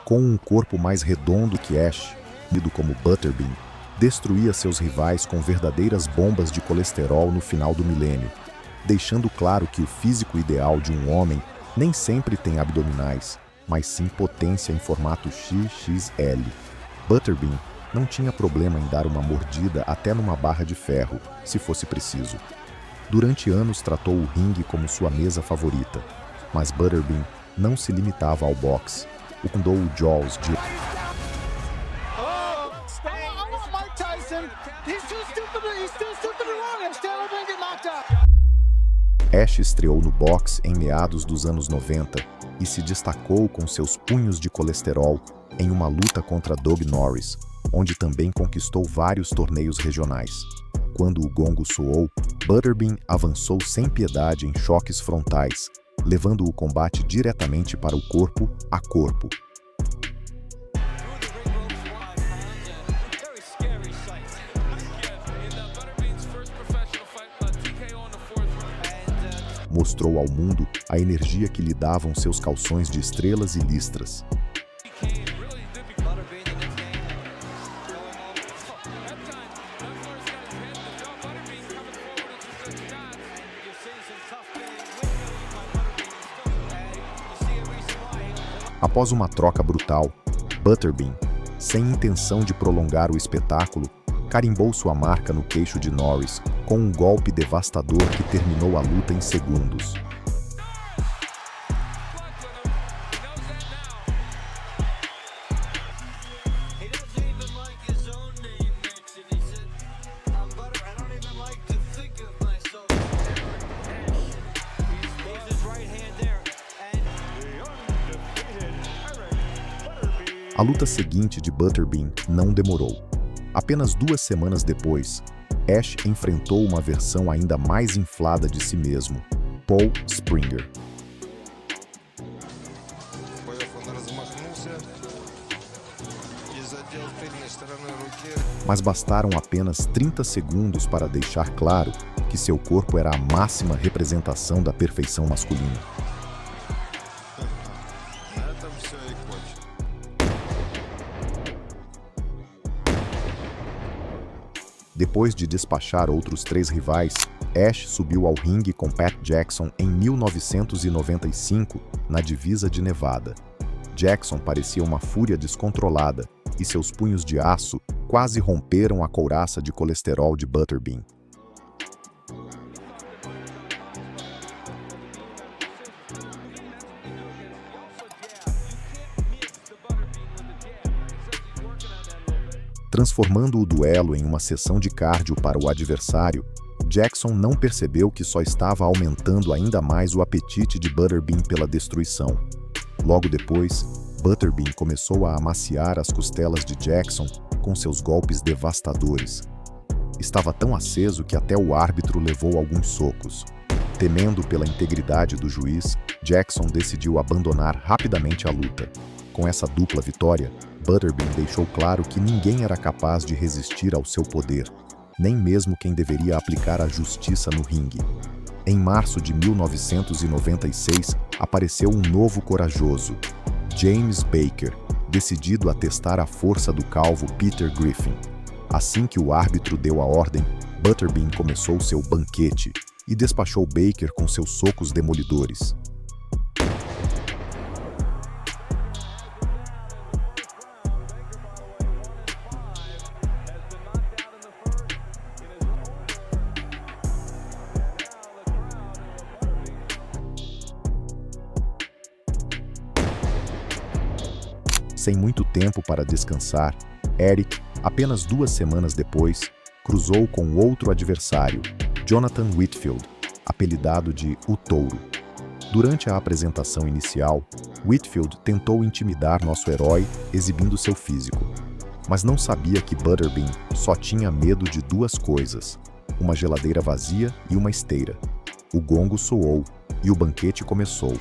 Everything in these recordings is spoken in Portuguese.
Com um corpo mais redondo que Ash, tido como Butterbean, destruía seus rivais com verdadeiras bombas de colesterol no final do milênio, deixando claro que o físico ideal de um homem nem sempre tem abdominais, mas sim potência em formato XXL. Butterbean não tinha problema em dar uma mordida até numa barra de ferro, se fosse preciso. Durante anos tratou o ringue como sua mesa favorita, mas Butterbean não se limitava ao boxe. Fundou o Jaws de Ash estreou no boxe em meados dos anos 90 e se destacou com seus punhos de colesterol em uma luta contra Doug Norris, onde também conquistou vários torneios regionais. Quando o gongo soou, Butterbean avançou sem piedade em choques frontais, levando o combate diretamente para o corpo a corpo. Mostrou ao mundo a energia que lhe davam seus calções de estrelas e listras. Após uma troca brutal, Butterbean, sem intenção de prolongar o espetáculo, carimbou sua marca no queixo de Norris com um golpe devastador que terminou a luta em segundos. A luta seguinte de Butterbean não demorou. Apenas 2 semanas depois, Ash enfrentou uma versão ainda mais inflada de si mesmo, Paul Springer. Mas bastaram apenas 30 segundos para deixar claro que seu corpo era a máxima representação da perfeição masculina. Depois de despachar outros 3 rivais, Ash subiu ao ringue com Pat Jackson em 1995, na divisa de Nevada. Jackson parecia uma fúria descontrolada e seus punhos de aço quase romperam a couraça de colesterol de Butterbean. Transformando o duelo em uma sessão de cardio para o adversário, Jackson não percebeu que só estava aumentando ainda mais o apetite de Butterbean pela destruição. Logo depois, Butterbean começou a amaciar as costelas de Jackson com seus golpes devastadores. Estava tão aceso que até o árbitro levou alguns socos. Temendo pela integridade do juiz, Jackson decidiu abandonar rapidamente a luta. Com essa dupla vitória, Butterbean deixou claro que ninguém era capaz de resistir ao seu poder, nem mesmo quem deveria aplicar a justiça no ringue. Em março de 1996, apareceu um novo corajoso, James Baker, decidido a testar a força do calvo Peter Griffin. Assim que o árbitro deu a ordem, Butterbean começou seu banquete e despachou Baker com seus socos demolidores. Sem muito tempo para descansar, Eric, apenas 2 semanas depois, cruzou com outro adversário, Jonathan Whitfield, apelidado de O Touro. Durante a apresentação inicial, Whitfield tentou intimidar nosso herói exibindo seu físico, mas não sabia que Butterbean só tinha medo de 2 coisas, uma geladeira vazia e uma esteira. O gongo soou e o banquete começou.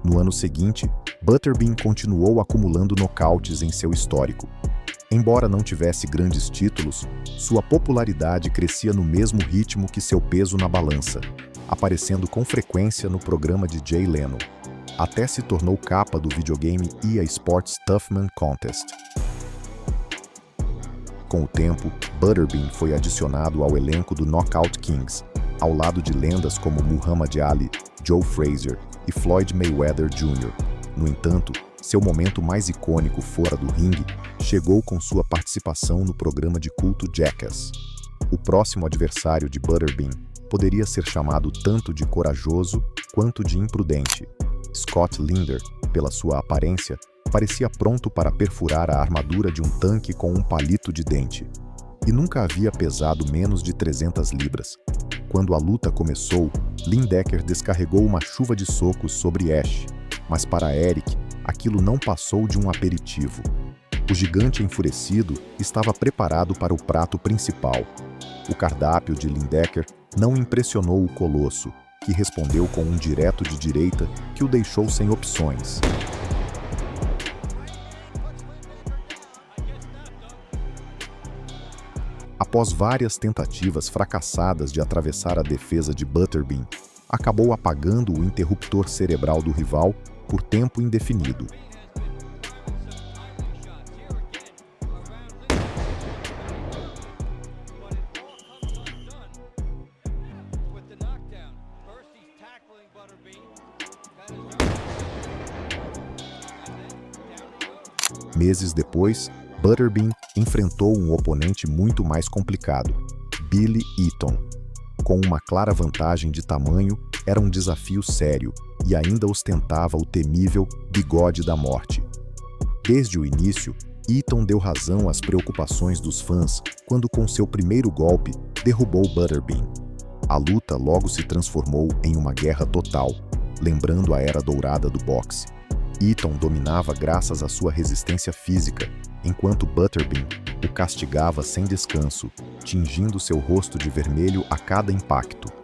No ano seguinte, Butterbean continuou acumulando nocautes em seu histórico. Embora não tivesse grandes títulos, sua popularidade crescia no mesmo ritmo que seu peso na balança, aparecendo com frequência no programa de Jay Leno. Até se tornou capa do videogame EA Sports Toughman Contest. Com o tempo, Butterbean foi adicionado ao elenco do Knockout Kings, ao lado de lendas como Muhammad Ali, Joe Frazier e Floyd Mayweather Jr. No entanto, seu momento mais icônico fora do ringue chegou com sua participação no programa de culto Jackass. O próximo adversário de Butterbean poderia ser chamado tanto de corajoso quanto de imprudente. Scott Linder, pela sua aparência, parecia pronto para perfurar a armadura de um tanque com um palito de dente. E nunca havia pesado menos de 300 libras. Quando a luta começou, Lineker descarregou uma chuva de socos sobre Ash, mas para Eric, aquilo não passou de um aperitivo. O gigante enfurecido estava preparado para o prato principal. O cardápio de Lineker não impressionou o colosso, que respondeu com um direto de direita que o deixou sem opções. Após várias tentativas fracassadas de atravessar a defesa de Butterbean, acabou apagando o interruptor cerebral do rival por tempo indefinido. Meses depois, Butterbean enfrentou um oponente muito mais complicado, Billy Eaton. Com uma clara vantagem de tamanho, era um desafio sério e ainda ostentava o temível bigode da morte. Desde o início, Eaton deu razão às preocupações dos fãs quando, com seu primeiro golpe, derrubou Butterbean. A luta logo se transformou em uma guerra total, lembrando a era dourada do boxe. Eaton dominava graças à sua resistência física, enquanto Butterbean o castigava sem descanso, tingindo seu rosto de vermelho a cada impacto.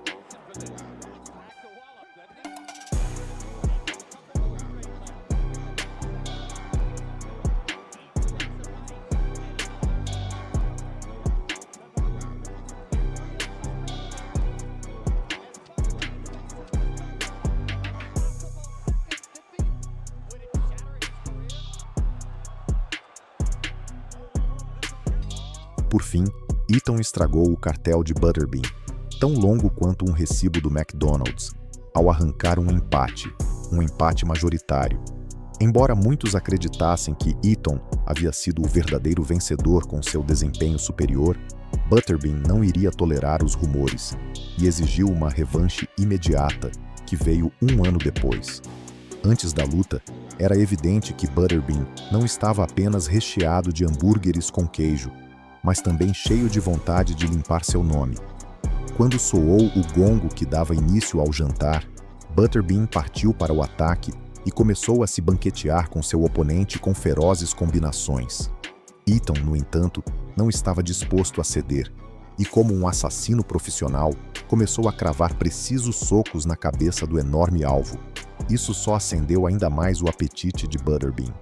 Por fim, Eaton estragou o cartel de Butterbean, tão longo quanto um recibo do McDonald's, ao arrancar um empate majoritário. Embora muitos acreditassem que Eaton havia sido o verdadeiro vencedor com seu desempenho superior, Butterbean não iria tolerar os rumores e exigiu uma revanche imediata, que veio um ano depois. Antes da luta, era evidente que Butterbean não estava apenas recheado de hambúrgueres com queijo, mas também cheio de vontade de limpar seu nome. Quando soou o gongo que dava início ao jantar, Butterbean partiu para o ataque e começou a se banquetear com seu oponente com ferozes combinações. Eaton, no entanto, não estava disposto a ceder, e como um assassino profissional, começou a cravar precisos socos na cabeça do enorme alvo. Isso só acendeu ainda mais o apetite de Butterbean.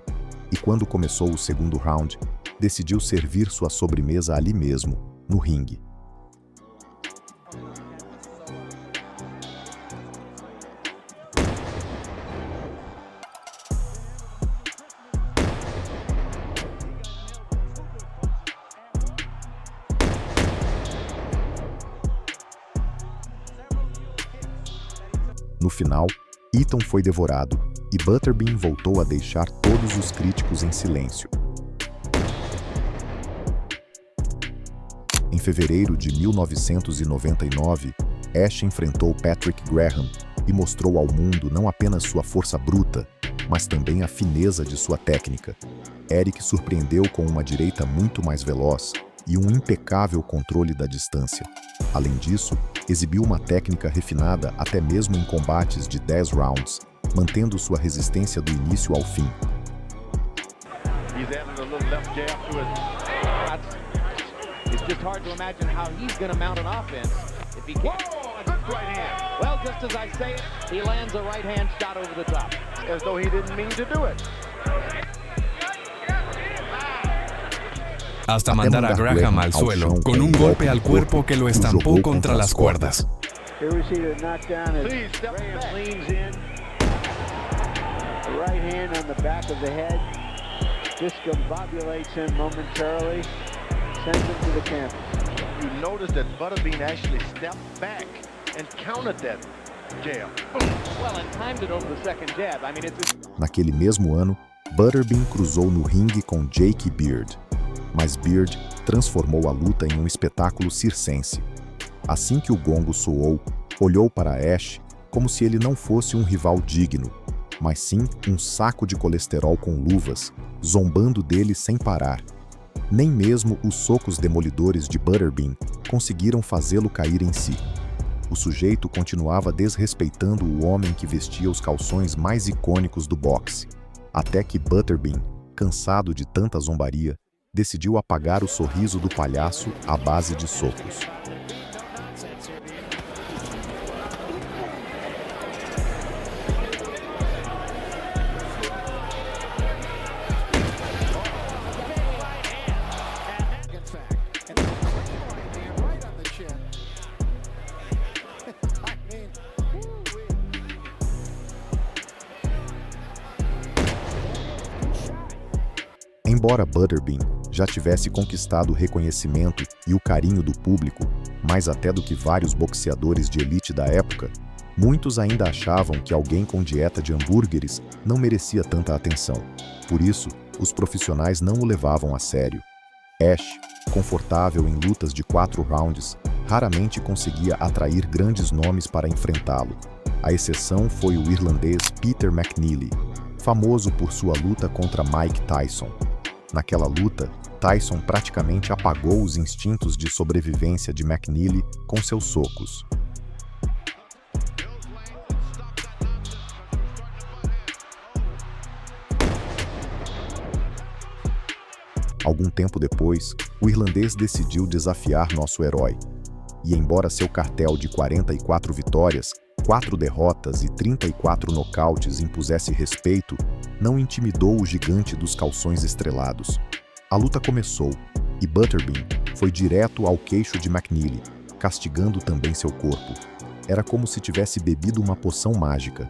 E quando começou o segundo round, decidiu servir sua sobremesa ali mesmo, no ringue. No final, Eaton foi devorado e Butterbean voltou a deixar todos os críticos em silêncio. Em fevereiro de 1999, Ash enfrentou Patrick Graham e mostrou ao mundo não apenas sua força bruta, mas também a fineza de sua técnica. Eric surpreendeu com uma direita muito mais veloz e um impecável controle da distância. Além disso, exibiu uma técnica refinada até mesmo em combates de 10 rounds, mantendo sua resistência do início ao fim. It's just hard to imagine how he's going to mount an offense if he can't. right hand. Well, just as I say it, he lands a right hand shot over the top. As though he didn't mean to do it. Hasta mandar a Graham al suelo con un golpe al cuerpo que lo estampó contra las cuerdas. Here we see the knockdown as Please step Graham back. leans in. The right hand on the back of the head. Discombobulates him momentarily. Sends him to the campus. You notice that Butterbean actually stepped back and countered that jab. Well, and timed it over the second jab. I mean, it's... Naquele mesmo ano, Butterbean cruzou no ringue com Jake Beard. Mas Beard transformou a luta em um espetáculo circense. Assim que o gongo soou, olhou para Ash como se ele não fosse um rival digno, mas sim um saco de colesterol com luvas, zombando dele sem parar. Nem mesmo os socos demolidores de Butterbean conseguiram fazê-lo cair em si. O sujeito continuava desrespeitando o homem que vestia os calções mais icônicos do boxe, até que Butterbean, cansado de tanta zombaria, decidiu apagar o sorriso do palhaço à base de socos. Embora Butterbean já tivesse conquistado o reconhecimento e o carinho do público, mais até do que vários boxeadores de elite da época, muitos ainda achavam que alguém com dieta de hambúrgueres não merecia tanta atenção. Por isso, os profissionais não o levavam a sério. Ash, confortável em lutas de 4 rounds, raramente conseguia atrair grandes nomes para enfrentá-lo. A exceção foi o irlandês Peter McNeely, famoso por sua luta contra Mike Tyson. Naquela luta, Tyson praticamente apagou os instintos de sobrevivência de McNeely com seus socos. Algum tempo depois, o irlandês decidiu desafiar nosso herói. E embora seu cartel de 44 vitórias, 4 derrotas e 34 nocautes impusesse respeito, não intimidou o gigante dos calções estrelados. A luta começou, e Butterbean foi direto ao queixo de McNeely, castigando também seu corpo. Era como se tivesse bebido uma poção mágica.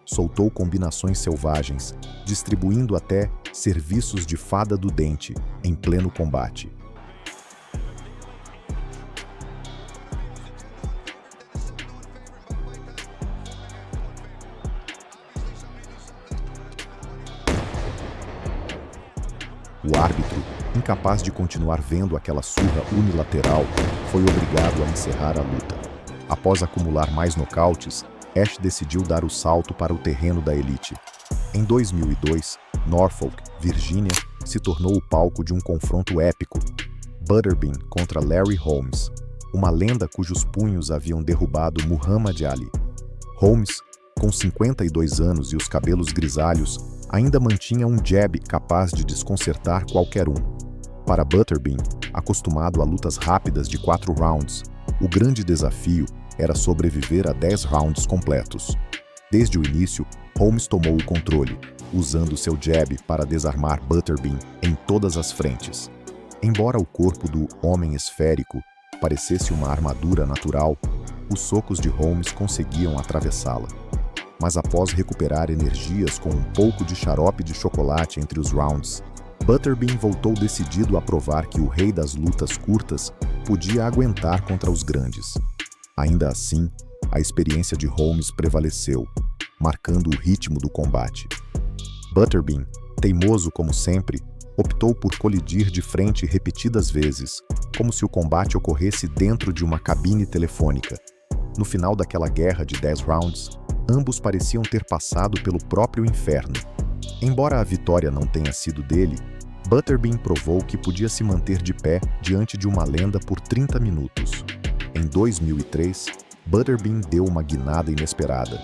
Soltou combinações selvagens, distribuindo até serviços de fada do dente em pleno combate. O árbitro, incapaz de continuar vendo aquela surra unilateral, foi obrigado a encerrar a luta. Após acumular mais nocautes, Ash decidiu dar o salto para o terreno da elite. Em 2002, Norfolk, Virgínia, se tornou o palco de um confronto épico. Butterbean contra Larry Holmes, uma lenda cujos punhos haviam derrubado Muhammad Ali. Holmes, com 52 anos e os cabelos grisalhos, ainda mantinha um jab capaz de desconcertar qualquer um. Para Butterbean, acostumado a lutas rápidas de 4 rounds, o grande desafio era sobreviver a 10 rounds completos. Desde o início, Holmes tomou o controle, usando seu jab para desarmar Butterbean em todas as frentes. Embora o corpo do homem esférico parecesse uma armadura natural, os socos de Holmes conseguiam atravessá-la. Mas após recuperar energias com um pouco de xarope de chocolate entre os rounds, Butterbean voltou decidido a provar que o rei das lutas curtas podia aguentar contra os grandes. Ainda assim, a experiência de Holmes prevaleceu, marcando o ritmo do combate. Butterbean, teimoso como sempre, optou por colidir de frente repetidas vezes, como se o combate ocorresse dentro de uma cabine telefônica. No final daquela guerra de 10 rounds, ambos pareciam ter passado pelo próprio inferno. Embora a vitória não tenha sido dele, Butterbean provou que podia se manter de pé diante de uma lenda por 30 minutos. Em 2003, Butterbean deu uma guinada inesperada,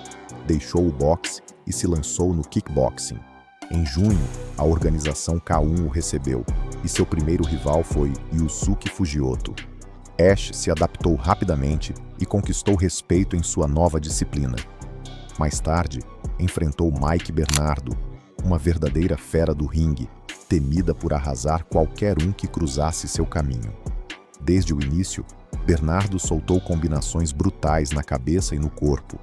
deixou o boxe e se lançou no kickboxing. Em junho, a organização K1 o recebeu, e seu primeiro rival foi Yusuke Fujioto. Ash se adaptou rapidamente e conquistou respeito em sua nova disciplina. Mais tarde, enfrentou Mike Bernardo, uma verdadeira fera do ringue, temida por arrasar qualquer um que cruzasse seu caminho. Desde o início, Bernardo soltou combinações brutais na cabeça e no corpo.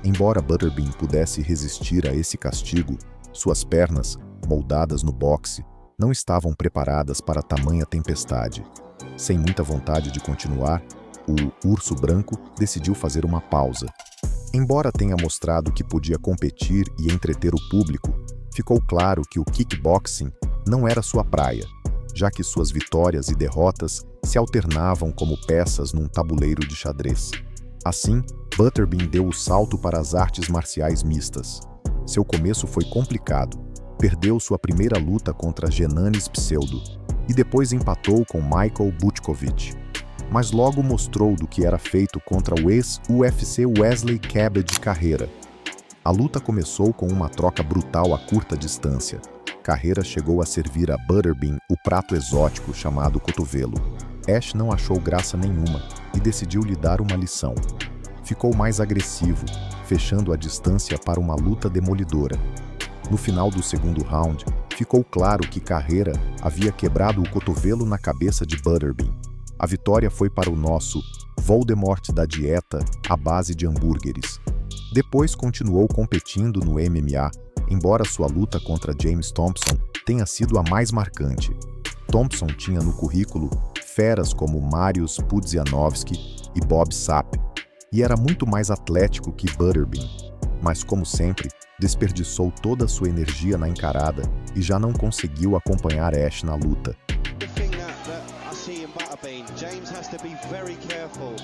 Embora Butterbean pudesse resistir a esse castigo, suas pernas, moldadas no boxe, não estavam preparadas para tamanha tempestade. Sem muita vontade de continuar, o Urso Branco decidiu fazer uma pausa. Embora tenha mostrado que podia competir e entreter o público, ficou claro que o kickboxing não era sua praia, já que suas vitórias e derrotas se alternavam como peças num tabuleiro de xadrez. Assim, Butterbean deu o salto para as artes marciais mistas. Seu começo foi complicado. Perdeu sua primeira luta contra Genanis Pseudo e depois empatou com Michael Butkovic. Mas logo mostrou do que era feito contra o ex-UFC Wesley Cabbage Carreira. A luta começou com uma troca brutal a curta distância. Carreira chegou a servir a Butterbean o prato exótico chamado cotovelo. Ash não achou graça nenhuma e decidiu lhe dar uma lição. Ficou mais agressivo, fechando a distância para uma luta demolidora. No final do segundo round, ficou claro que Carreira havia quebrado o cotovelo na cabeça de Butterbean. A vitória foi para o nosso Voldemort da dieta à base de hambúrgueres. Depois continuou competindo no MMA, embora sua luta contra James Thompson tenha sido a mais marcante. Thompson tinha no currículo feras como Mariusz Pudzianowski e Bob Sapp, e era muito mais atlético que Butterbean, mas como sempre, desperdiçou toda a sua energia na encarada e já não conseguiu acompanhar Ash na luta. James has to be very careful.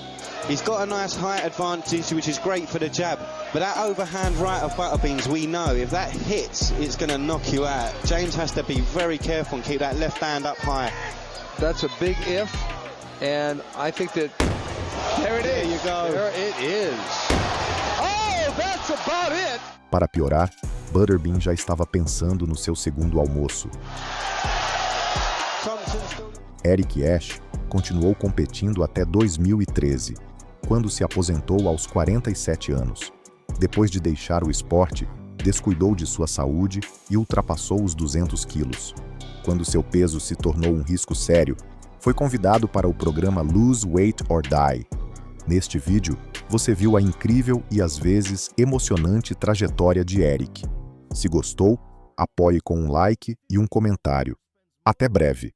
He's got a nice height advantage, which is great for the jab, but that overhand right of Butterbean's, we know if that hits, it's going to knock you out. James has to be very careful and keep that left hand up high. That's a big if, and I think that there it is. There you go. There it is. Oh, that's about it. Para piorar, Butterbean já estava pensando no seu segundo almoço. Eric Ash continuou competindo até 2013, quando se aposentou aos 47 anos. Depois de deixar o esporte, descuidou de sua saúde e ultrapassou os 200 quilos. Quando seu peso se tornou um risco sério, foi convidado para o programa Lose Weight or Die. Neste vídeo, você viu a incrível e às vezes emocionante trajetória de Eric. Se gostou, apoie com um like e um comentário. Até breve!